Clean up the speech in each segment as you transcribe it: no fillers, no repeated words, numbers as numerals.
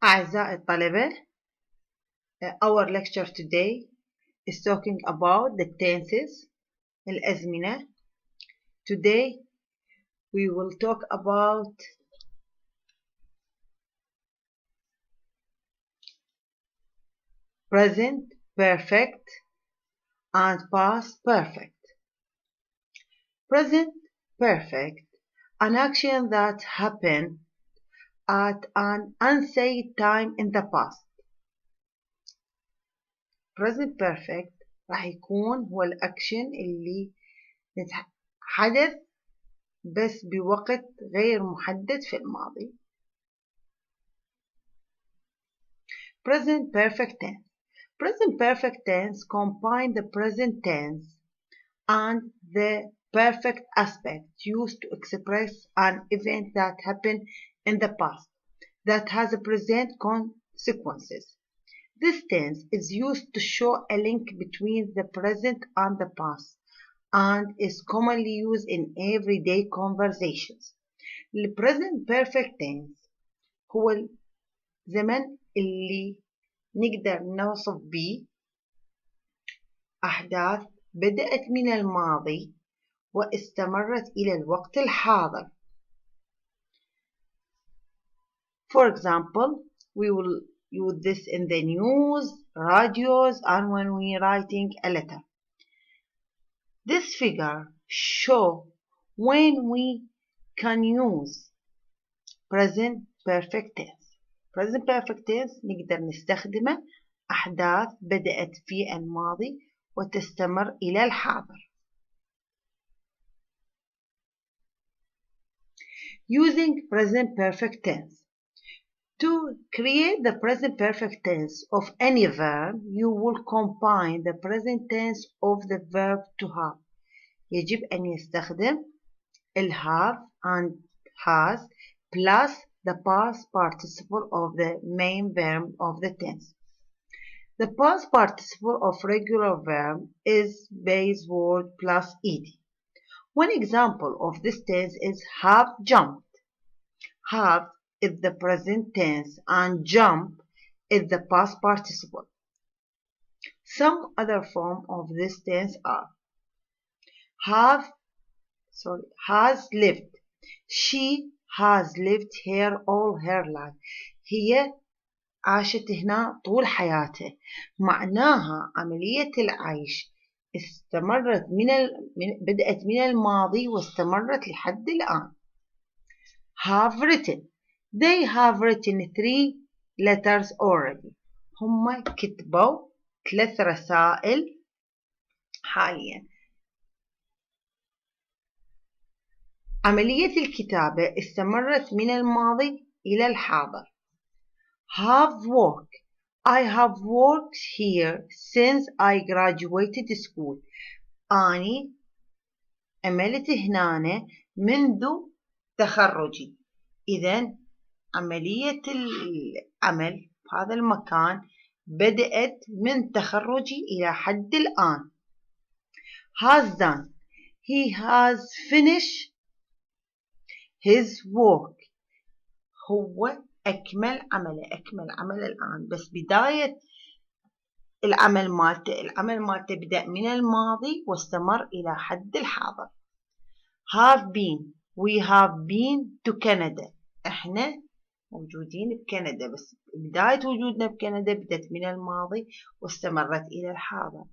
أعزائي الطلبة, our lecture today is talking about the tenses, الأزمنة. Today we will talk about present perfect and past perfect. Present perfect, an action that happened at an unsaid time in the past. Present perfect راح يكون هو الأكشن اللي حدث بس بوقت غير محدد في الماضي. Present perfect tense. Present perfect tense combine the present tense and the perfect aspect used to express an event that happened in the past that has present consequences. This tense is used to show a link between the present and the past and is commonly used in everyday conversations. The present perfect tense هو الزمن اللي نقدر نوصف به أحداث بدأت من الماضي واستمرت إلى الوقت الحاضر. For example, we will use this in the news, radios, and when we are writing a letter. This figure shows when we can use present perfect tense. Present perfect tense نقدر نستخدمه أحداث بدأت في الماضي وتستمر إلى الحاضر. Using present perfect tense. To create the present perfect tense of any verb, you will combine the present tense of the verb to have. يجب أن يستخدم have and has plus the past participle of the main verb of the tense. The past participle of regular verb is base word plus ed. One example of this tense is have jumped. Have is the present tense and jump is the past participle. Some other form of this tense are has lived. She has lived here all her life. هي عاشت هنا طول حياتها. معناها عملية العيش استمرت بدأت من الماضي واستمرت لحد الآن. Have written. They have written 3 letters already. هم كتبوا 3 رسائل حاليا. عملية الكتابة استمرت من الماضي إلى الحاضر. Have worked. I have worked here since I graduated school. أني عملت هنا منذ تخرجي. إذن عملية العمل في هذا المكان بدأت من تخرجي إلى حد الآن. Has done. He has finished his work. هو أكمل عمله الآن. بس بداية العمل مالته بدأ من الماضي واستمر إلى حد الحاضر. Have been. We have been to Canada. احنا موجودين بكندا بس بداية وجودنا بكندا بدأت من الماضي واستمرت إلى الحاضر.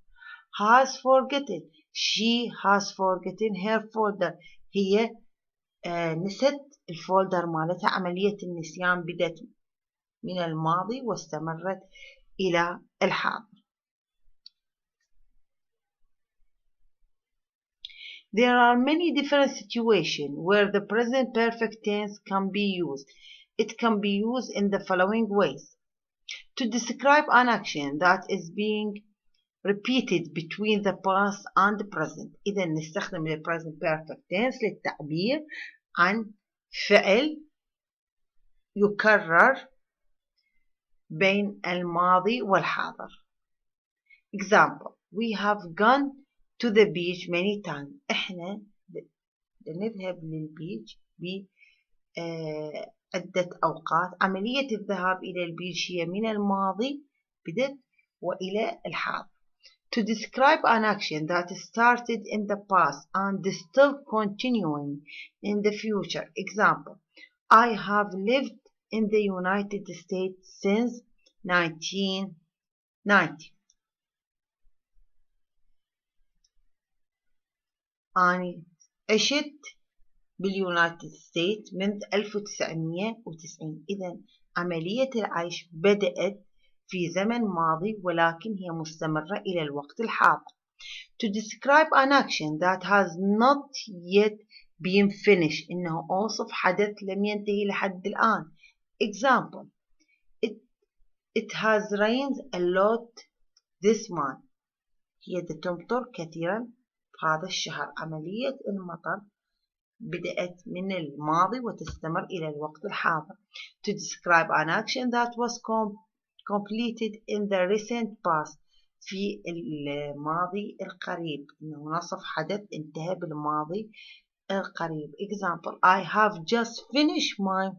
Has forgotten. She has forgotten her folder. هي نست الفولدر مالتها. عملية النسيان بدأت من الماضي واستمرت إلى الحاضر. There are many different situations where the present perfect tense can be used. It can be used in the following ways. To describe an action that is being repeated between the past and the present. إذا نستخدم the present perfect tense للتعبير عن فعل يكرر بين الماضي والحاضر. Example. We have gone to the beach many times. إحنا نذهب للبيج عدة أوقات. عملية الذهاب إلى البيج هي من الماضي بدت وإلى الحاضر. To describe an action that started in the past and is still continuing in the future. Example: I have lived in the United States since 1990. أنا عشت باليونايتد ستيتس منذ 1990. إذا عملية العيش بدأت في زمن ماضي ولكن هي مستمرة إلى الوقت الحاضر. To describe an action that has not yet been finished. إنه أوصف حدث لم ينتهي لحد الآن. Example: It has rained a lot this month. هي تمطر كثيرا في هذا الشهر. عملية المطر بدأت من الماضي وتستمر إلى الوقت الحاضر. To describe an action that was completed in the recent past. في الماضي القريب. إنه نصف حدث انتهى بالماضي القريب. Example: I have just finished my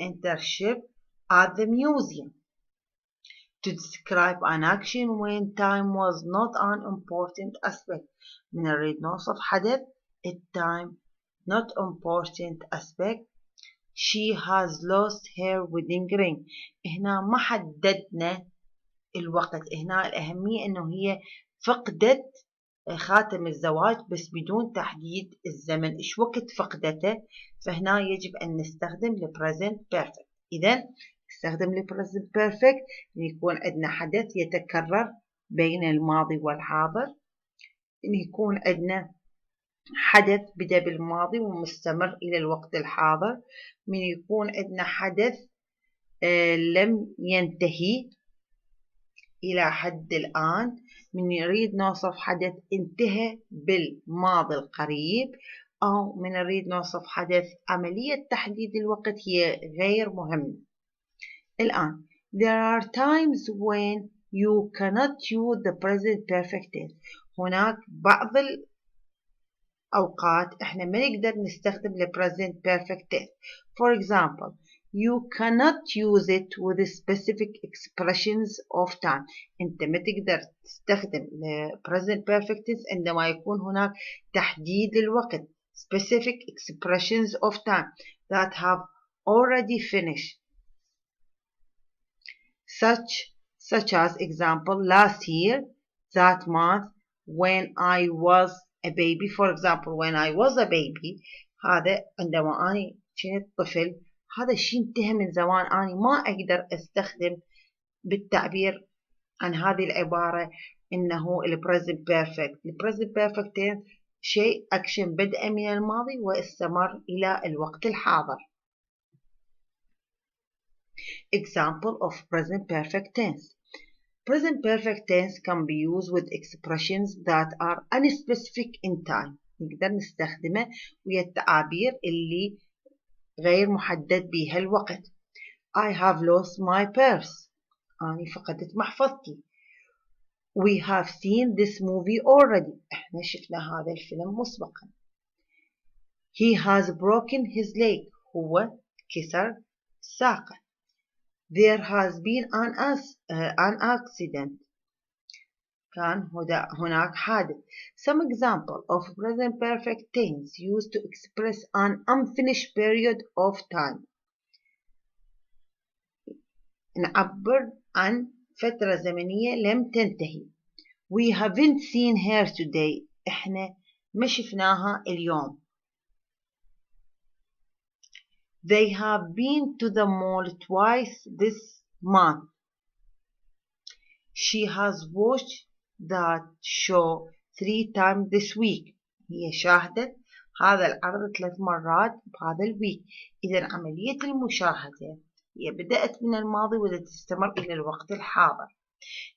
internship at the museum. To describe an action when time was not an important aspect. نريد نوصف حدث التايم not important aspect. She has lost her wedding ring. هنا ما حددنا الوقت. هنا الأهمية أنه هي فقدت خاتم الزواج بس بدون تحديد الزمن إيش وقت فقدته. فهنا يجب أن نستخدم present perfect. إذن نستخدم present perfect يكون عندنا حدث يتكرر بين الماضي والحاضر. إن يكون عندنا حدث بدأ بالماضي ومستمر إلى الوقت الحاضر. من يكون عندنا حدث لم ينتهي إلى حد الآن. من يريد نوصف حدث انتهى بالماضي القريب. أو من نريد نوصف حدث عملية تحديد الوقت هي غير مهمة. الآن there are times when you cannot use the present perfect tense. هناك بعض الأوقات إحنا ما نقدر نستخدم the present perfect tense. For example, you cannot use it with specific expressions of time. أنت ما تقدر تستخدم the present perfect tense عندما يكون هناك تحديد الوقت specific expressions of time that have already finished. Such as example: last year, that month, when I was a baby. For example, when I was a baby. هذا عندما أنا كنت طفل. هذا الشيء انتهى من زمان. أنا ما أقدر أستخدم بالتعبير عن هذه العبارة إنه present perfect. present perfect tense شيء أكشن بدأ من الماضي واستمر إلى الوقت الحاضر. Example of present perfect tense. Present perfect tense can be used with expressions that are unspecific in time. نقدر نستخدمه ويا التعابير اللي غير محدد بها الوقت. I have lost my purse. أنا فقدت محفظتي. We have seen this movie already. احنا شفنا هذا الفيلم مسبقا. He has broken his leg. هو كسر ساقه. There has been an accident. كان هناك حادث. Some example of present perfect tense used to express an unfinished period of time. نعبر عن فترة زمنية لم تنتهي. We haven't seen her today. إحنا ما شفناها اليوم. They have been to the mall twice this month. She has watched that show 3 times this week. هي شاهدت هذا العرض 3 مرات بهذا الويك. إذا عملية المشاهدة هي بدأت من الماضي وتستمر إلى الوقت الحاضر.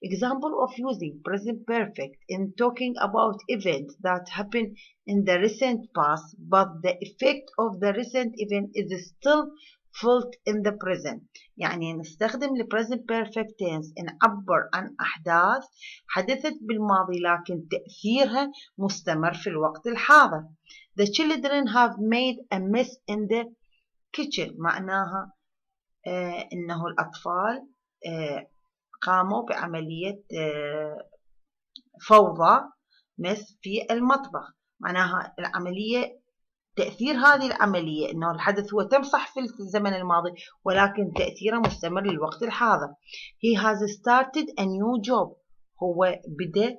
Example of using present perfect in talking about events that happened in the recent past, but the effect of the recent event is still felt in the present. يعني نستخدم ال present perfect tense نعبر عن أحداث حدثت بالماضي لكن تأثيرها مستمر في الوقت الحاضر. The children have made a mess in the kitchen. معناها إنه الأطفال قاموا بعملية فوضى مس في المطبخ. معناها العملية، تأثير هذه العملية إنه الحدث هو تم صح في الزمن الماضي، ولكن تأثيره مستمر للوقت الحاضر. He has started a new job. هو بدأ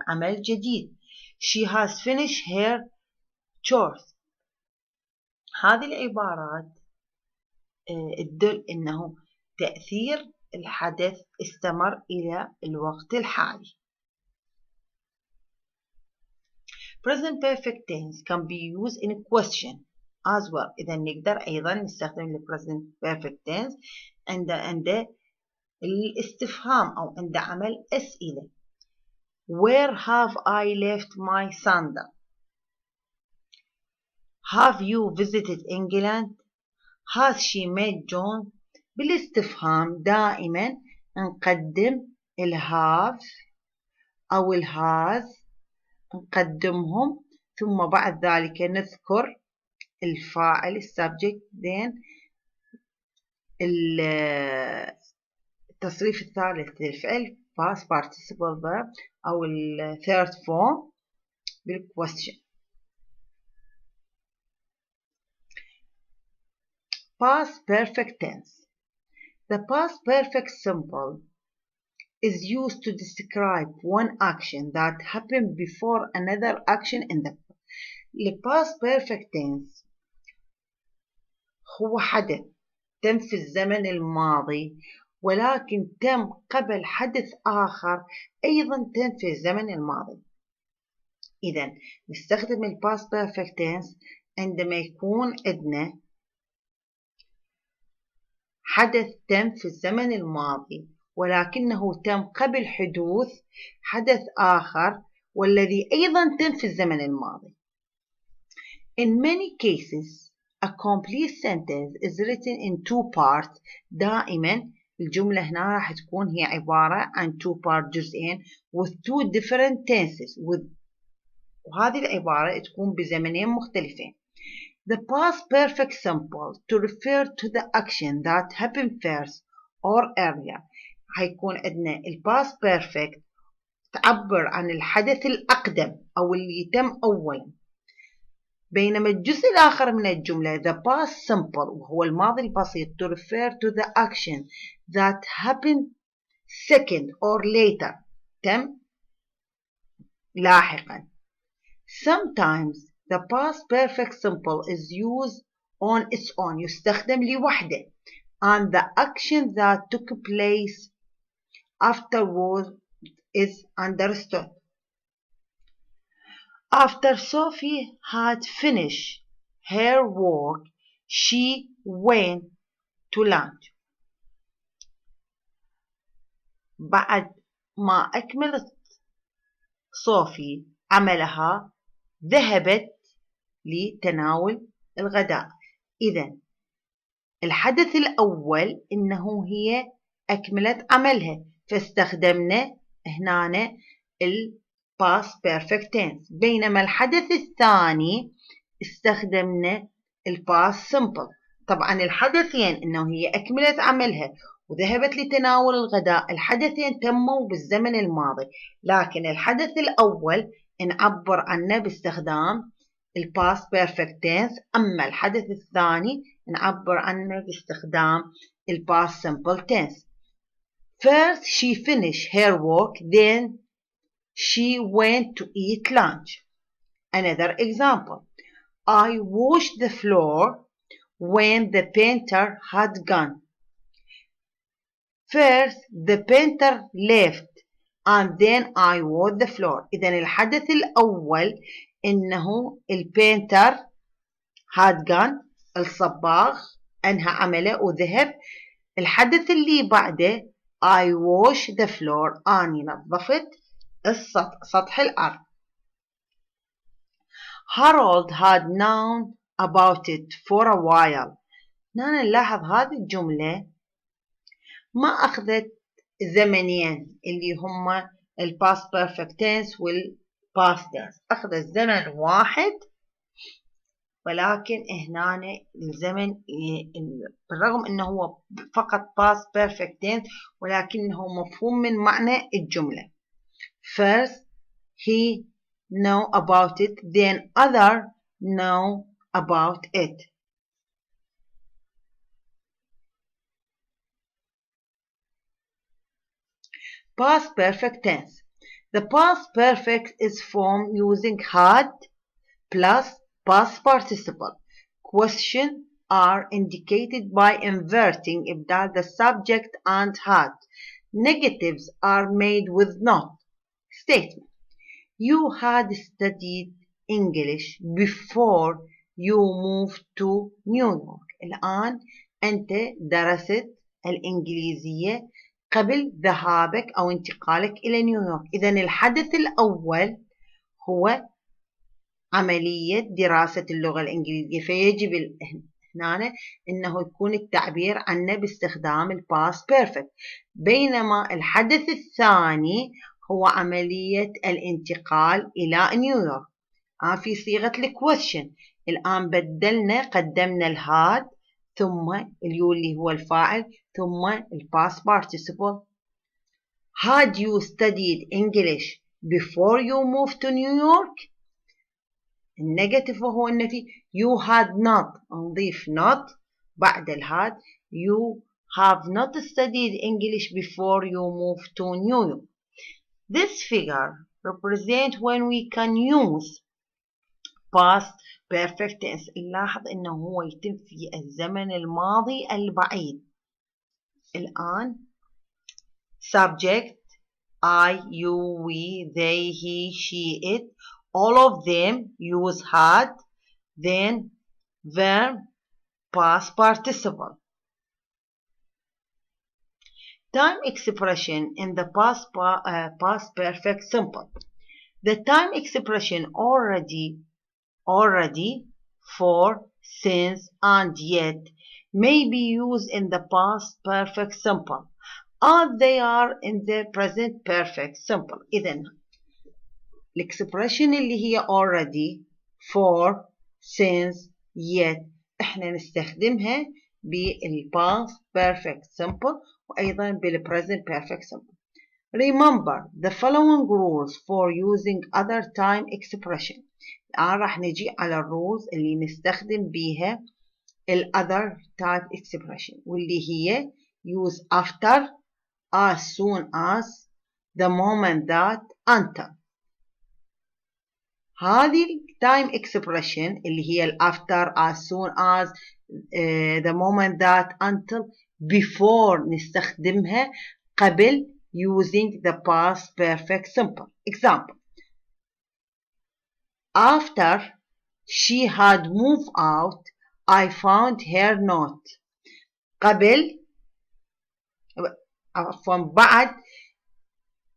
عمل جديد. She has finished her chores. هذه العبارات تدل إنه تأثير الحدث استمر إلى الوقت الحالي. Present perfect tense can be used in a question as well. إذا نقدر أيضا نستخدم ال present perfect tense عند الاستفهام أو عند عمل أسئلة. Where have I left my sandal? Have you visited England? Has she met John? بالاستفهام دائما نقدم ال have أو ال has، نقدمهم ثم بعد ذلك نذكر الفاعل subject then التصريف الثالث للفعل past participle verb أو ال third form بالquestion. Past perfect tense. The past perfect simple is used to describe one action that happened before another action in the past. The past perfect tense هو حدث تم في الزمن الماضي ولكن تم قبل حدث آخر أيضا تم في الزمن الماضي. إذا نستخدم ال past perfect tense عندما يكون عندنا حدث تم في الزمن الماضي ولكنه تم قبل حدوث حدث آخر والذي أيضا تم في الزمن الماضي. In many cases, a complete sentence is written in two parts. دائما الجملة هنا راح تكون هي عبارة عن two part جزئين with two different tenses وهذه العبارة تكون بزمنين مختلفين. The past perfect simple to refer to the action that happened first or earlier. هيكون عندنا ال past perfect تعبر عن الحدث الأقدم أو اللي تم أولا، بينما الجزء الآخر من الجملة the past simple وهو الماضي البسيط to refer to the action that happened second or later تم لاحقا. Sometimes the past perfect simple is used on its own. يستخدم لوحده and the action that took place afterward is understood. After Sophie had finished her work, she went to lunch. بعد ما أكملت صوفي عملها ذهبت لتناول الغداء. إذن الحدث الأول إنه هي أكملت عملها فاستخدمنا هنا ال past perfect tense، بينما الحدث الثاني استخدمنا ال past simple. طبعا الحدثين إنه هي أكملت عملها وذهبت لتناول الغداء الحدثين تموا بالزمن الماضي، لكن الحدث الأول نعبر عنه باستخدام ال past perfect tense، أما الحدث الثاني نعبر عنه باستخدام ال past simple tense. First she finished her work, then she went to eat lunch. Another example. I washed the floor when the painter had gone. First the painter left and then I washed the floor. إذن الحدث الأول إنه البينتر had gone، الصباغ أنهى عمله وذهب. الحدث اللي بعده I washed the floor، أني نظفت سطح الأرض. Harold had known about it for a while. هنا نلاحظ هذه الجملة ما أخذت زمنين اللي هما ال past perfect tense وال past tense أخذ الزمن واحد، ولكن هنا الزمن بالرغم أنه هو فقط past perfect tense ولكنه مفهوم من معنى الجملة. First he know about it, then other know about it. Past perfect tense. The past perfect is formed using had plus past participle. Questions are indicated by inverting إبدال the subject and had. Negatives are made with not. Statement. You had studied English before you moved to New York. الآن أنت درست الإنجليزية قبل ذهابك أو انتقالك إلى نيويورك. إذن الحدث الأول هو عملية دراسة اللغة الإنجليزية، فيجب هنا أنه يكون التعبير عنه باستخدام الباست بيرفكت، بينما الحدث الثاني هو عملية الانتقال إلى نيويورك في صيغة الكويشن. الآن بدلنا، قدمنا الهاد ثم اليو اللي هو الفاعل ثم الباست participle. Had you studied English before you moved to New York؟ النيجاتيف وهو النفي. You had not، نضيف not بعد الهاد. You have not studied English before you moved to New York. This figure represents when we can use past perfect tense. نلاحظ انه هو يتم في الزمن الماضي البعيد. الآن subject I, you, we, they, he, she, it, all of them use had, then verb, past participle. Time expression in the past perfect simple. The time expression already, for, since, and yet may be used in the past perfect simple as they are in the present perfect simple. إذن الإكسبريشن اللي هي already, for, since, yet احنا نستخدمها بالpast perfect simple وأيضا بالpresent perfect simple. Remember the following rules for using other time expression. الآن راح نجي على الرولز اللي نستخدم بيها other type expression واللي هي use after, as soon as, the moment that, until. هذه time expression اللي هي after, as soon as, the moment that, until before نستخدمها قبل using the past perfect simple. Example. After she had moved out, I found her note. قبل عفوا بعد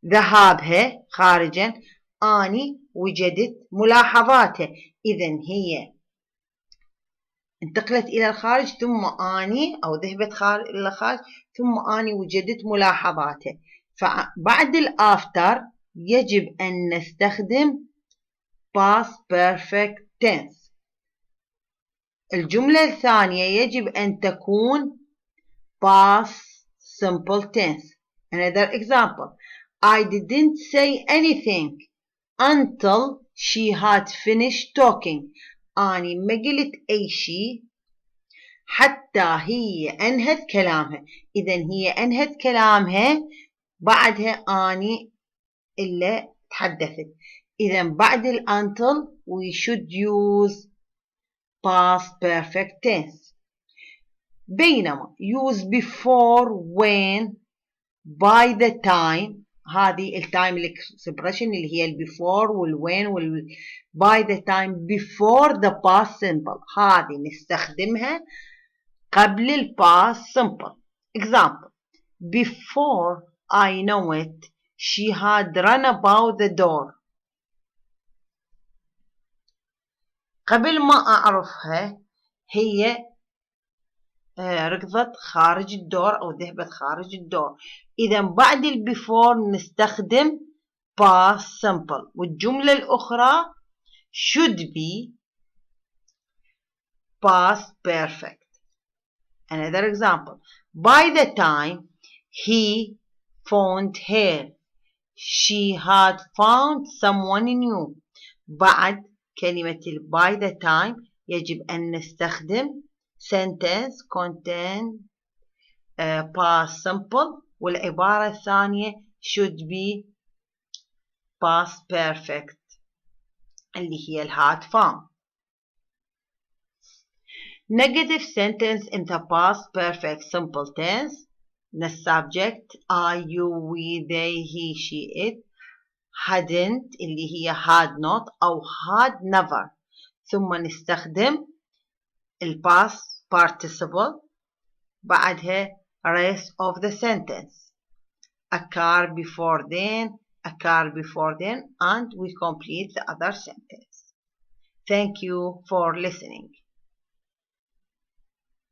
ذهابها خارجا أني وجدت ملاحظاته. إذن هي انتقلت إلى الخارج ثم أني أو ذهبت إلى الخارج ثم أني وجدت ملاحظاته. فبعد الآفتر يجب أن نستخدم past perfect tense. الجملة الثانية يجب أن تكون past simple tense. Another example. I didn't say anything until she had finished talking. أني ما قلت أي شيء حتى هي أنهت كلامها. إذن هي أنهت كلامها بعدها أني إلا تحدثت. إذن بعد until we should use past perfect tense. بينما use before, when, by the time. هذه التايم expression اللي هي before when by the time before the past simple. هذه نستخدمها قبل past simple. Example. Before I know it, she had run about the door. قبل ما أعرفها هي ركضت خارج الدور أو ذهبت خارج الدور. إذا بعد before نستخدم past simple. والجملة الأخرى should be past perfect. Another example. By the time he found her, she had found someone new. بعد كلمة by the time يجب أن نستخدم sentence contain past simple, والعبارة الثانية should be past perfect اللي هي had found. Negative sentence in the past perfect simple tense. The subject I, you, we, they, he, she, it. Hadn't اللي هي had not أو had never. ثم نستخدم past participle بعدها rest of the sentence. A car before then, a car before then, and we complete the other sentence. Thank you for listening.